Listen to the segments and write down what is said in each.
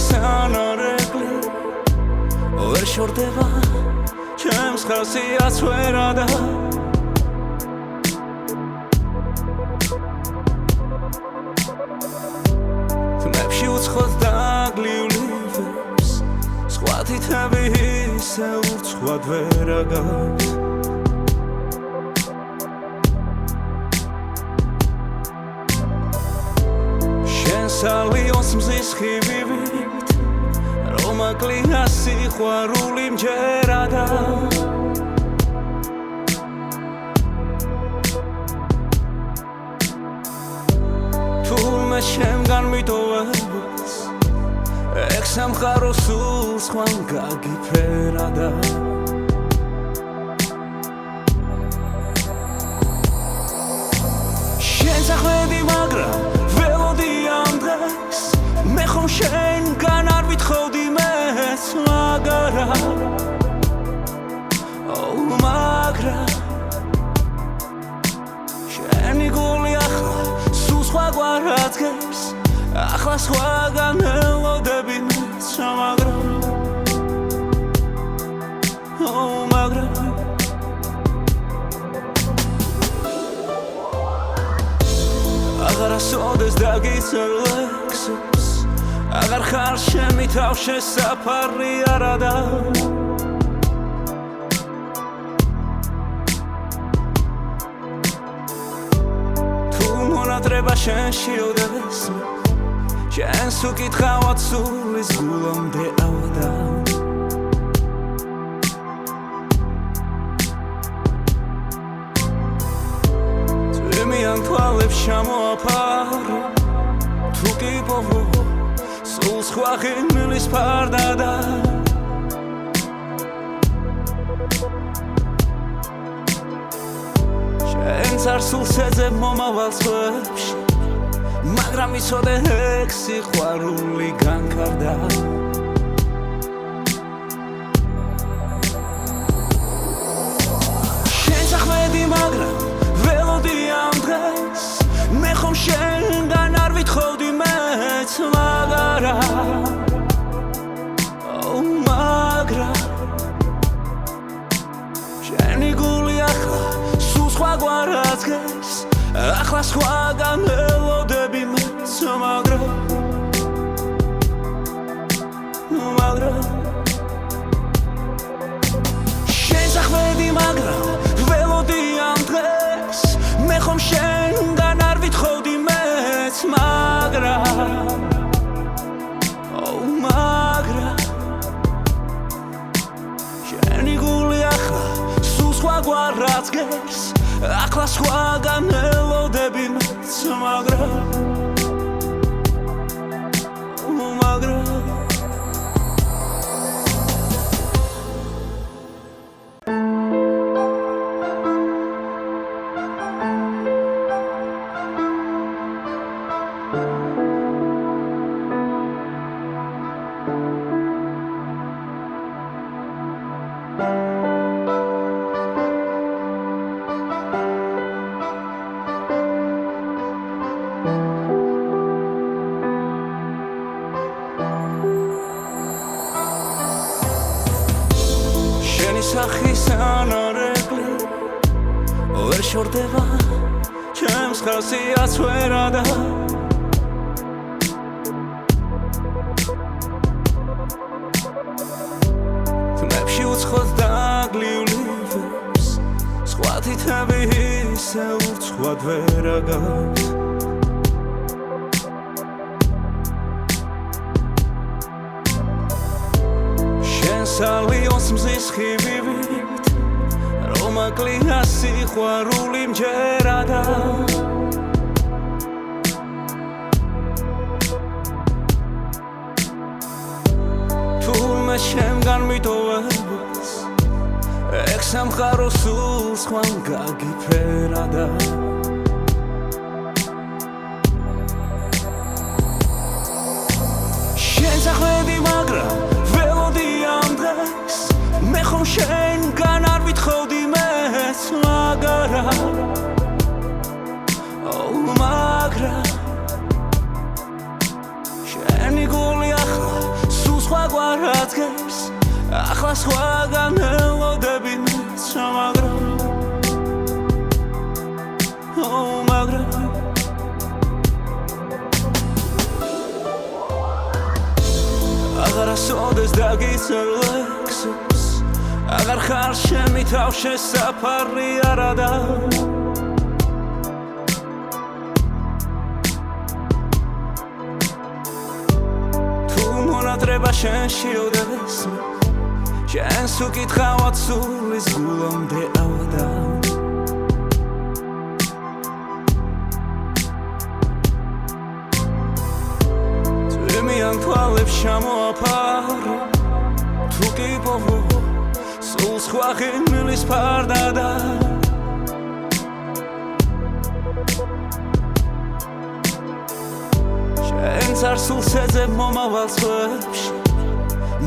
სანარეკლი ვერ შორდება ჩემს ხასიათს ვერადა თმებში უცხოდ დაგლიული ვებს სხვა თითები ისე ურცხვად ვერ აგავს სალიონს მზის ხიბივით რომ აკლია სიყვარული მჯერადა თურმე შემგან მიტოვებს ეგ სამყარო სულ სხვამ გაგიფერადა შენ სახვედი მაგრამ მე ხომ შენგან არ ვითხოვდი მეც მაგრამ შენი გული ახლა სულ სხვაგვარ ადგენს ახლა სხვაგან ელოდები მეც მაგრამ აღარასოდეს დაგიცელ ლექსებს აღარ ხარ შენი თავშე საფარი არადა თუ მონატრება შენში ოდესმე შენს უკითხავად სულის გულამდე ავდა წვიმიან თვალებს ჩამოაფარო თუ კი პოვო სულ სხვა ღიმილის ფარდადა შენც არ სულს ეძებ მომავალ სხვებში მაგრამ იცოდე ეგ სიყვარული განკარდა შენ სახვედი მაგრამ ველოდი ამ დღეს მე ხომ შენგან არ ვითხოვდი მეც მაგრამ შენი გული ახლა სულ სხვაგვარ ადგენს ახლა სხვაგან ელოდები მეც მაგრამ შენ სახვედი მაგრამ ველოდი ამ დღეს მე ხომ შენგან არ ვითხოვდი მეც მაგრამ შენი გული ახლა სულ სხვაგვარ ადგენს ახლა სხვაგან ელოდები მეც მაგრამ სახის სანარეკლი ვერ შორდება ჩემს ხასიათს ვერადა თმებში უცხოდ დაგლიული ვებს სხვა თითები ისე ურცხვად ვერ აგავს სალიონს მზის ხიბივით რომ აკლია სიყვარული მჯერადა თურმე შემგან მიტოვებს ეგ სამყარო სულ სხვამ გაგიფერადა შენ სახვედი მაგრამ მე ხომ შენგან არ ვითხოვდი მეც მაგრამ შენი გული ახლა რაცგებს ახლა სხვაგან ელოდები მეც მაგრამ აღარასოდეს დაგიცნო ლექსებს აღარ ხარ შემი თავ შესაფარი არადა თუ მონატრება შენში ოდესმე შენს უკითხავად სულის გულამდე ავადა წვიმიან თვალებს ჩამოაფარო თუ კი პოვო სულ სხვა ღიმილის ფარდადა შენს არ სულს ეძებ მომავალ წლებში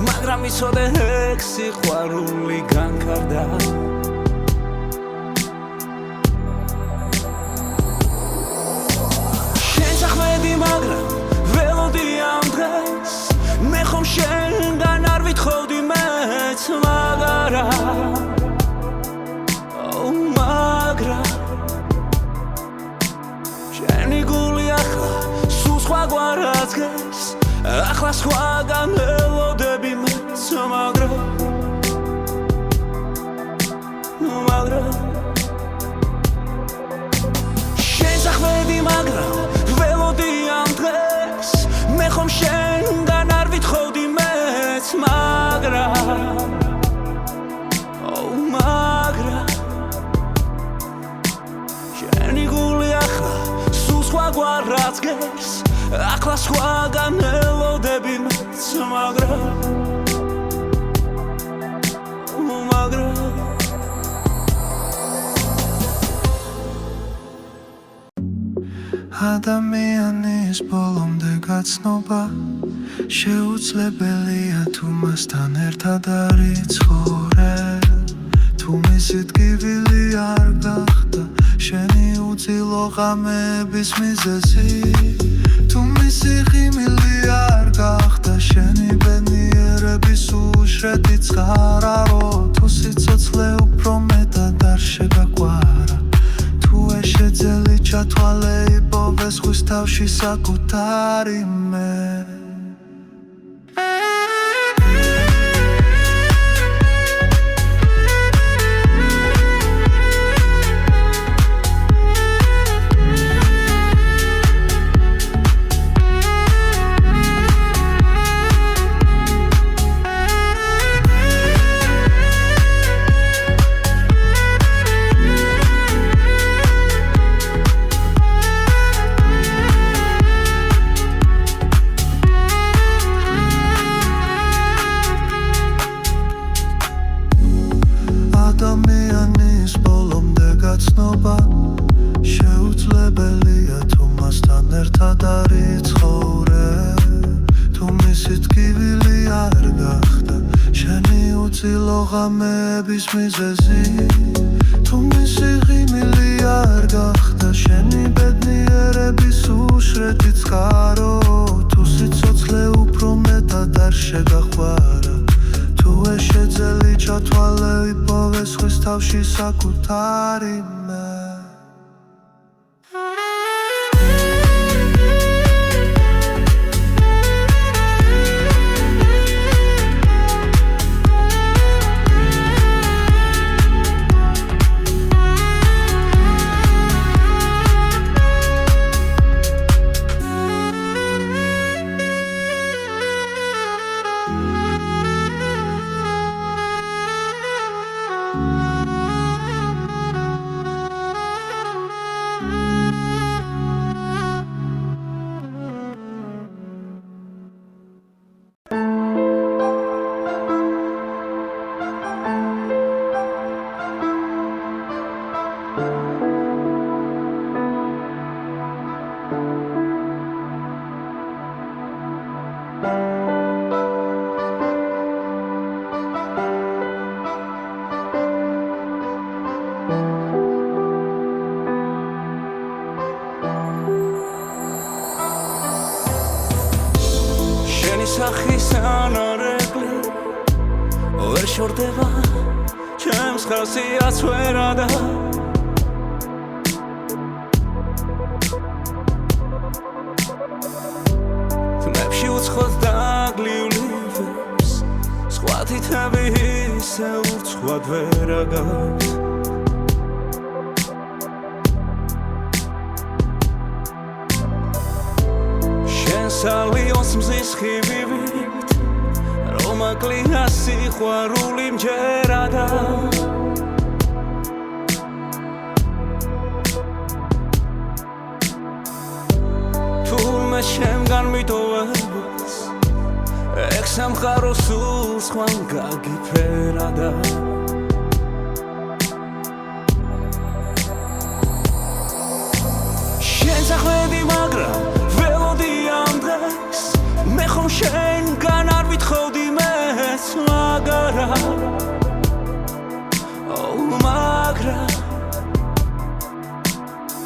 მაგრამ იცოდე ეგ სიყვარული განკარდა შენს ახვედი მაგრამ ველოდი ამ დღეს მე ხომ შენგან არ ვითხოვდი მეც მაგრამ შენი გული ახლა სულ სხვაგვარ აზგეს ახლა სხვაგან ელოდები მეც მაგრამ შენს ახვედი მაგრამ ველოდი ამ დღეს მე ხომ შენგან არ ვითხოვდი მეც მაგრამ შენი გული ახლა სულ სხვაგვარ რაცგეს ახლა სხვაგან ელოდები მეც მაგრამ ადამიანის ბოლომდე გაცნობა შეუძლებელია თუ მასთან ერთად არ იცხოვრე თუ მისი ტკივილი არ გახდა შენი უძილო ღამეების მიზეზი თუ მისი ღიმილი არ გახდა შენი ბედნიერების უშრეთი ცხარარო თუ სიცოცხლე უფრო მეტად არ შეგაგვარა თუ ეშეძელი ჩათვალე იპოვე ზღვის თავში საკუთარი მე ადამიანის ბოლომდე გაცნობა შეუძლებელია თუ მასთან ერთად არ იცხოვრე თუ მისი ტკივილი არ გახდა შენი უძილო ღამეების მიზეზი თუ მისი ღიმილი არ გახდა შენი ბედნიერების უშრეთი ცხარო თუ სიცოცხლე უფრო მეტად არ შეგახვარა თუ ეშეძელი ჩათვალე იპოვე ზღვის თავში საკუთარი მე სახის ანარეკლი ვერ შორდება ჩემს ხასიათს ვერადა თმებში უცხოდ დაგლიული ვებს სხვა თითები ისე ურცხვად ვერ აგავს სალვიოს მზის ხიბივით რომ აკლია სიყვარული მჯერადა თურმე შემგან მიტოვებას ეგ სამყარო სულ სხვან გაგიფერადა შენ სახვედი მაგრამ მე ხომ შენგან არ ვითხოვდი მეც მაგრამ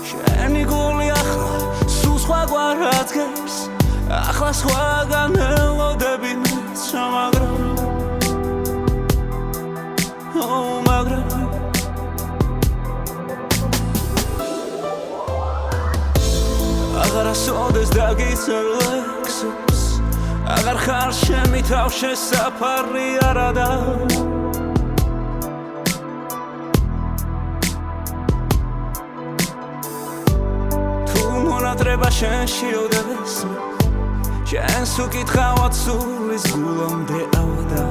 შენი გული ახლა სულ სხვაგვარ ადგენს ახლა სხვაგან ელოდები მეც მაგრამ აღარასოდეს დაგიცელებს აღარ ხარ შემი თავშე საფარი არადა თუ მონატრება შენში ოდეს შენს უკითხავად სულის გულამდე ავადა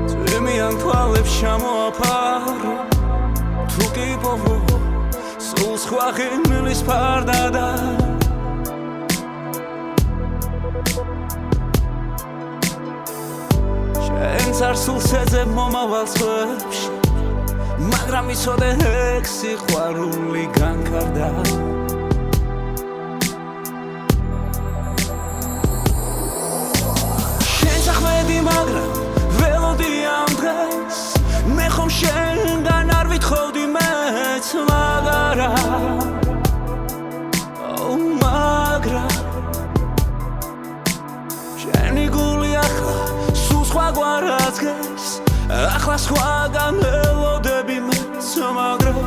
წვიმიან თვალებს ჩამოაფარო თუ კი პოვო სულ სხვა ღიმილის ფარდადა შენც არ სულს ეძებ მომავალ სხვებში მაგრამ იცოდე ეგ სიყვარული განკარდა შენ სახვედი მაგრამ ველოდი ამ დღეს მე ხომ შენგან არ ვითხოვდი მეც მაგრამ შენი გული ახლა სულ სხვაგვარ ადგენს ახლა სხვაგან ელოდები მეც მაგრამ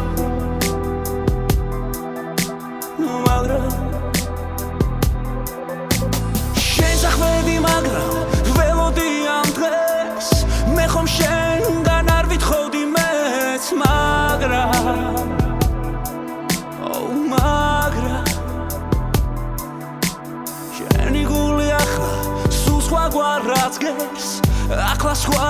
შენ სახვედი მაგრამ ველოდი ამ დღეს მე ხომ შენგან არ ვითხოვდი მეც მაგრამ შენი გული ახლა სულ სხვაგვარ ადგენს ახლა სხვა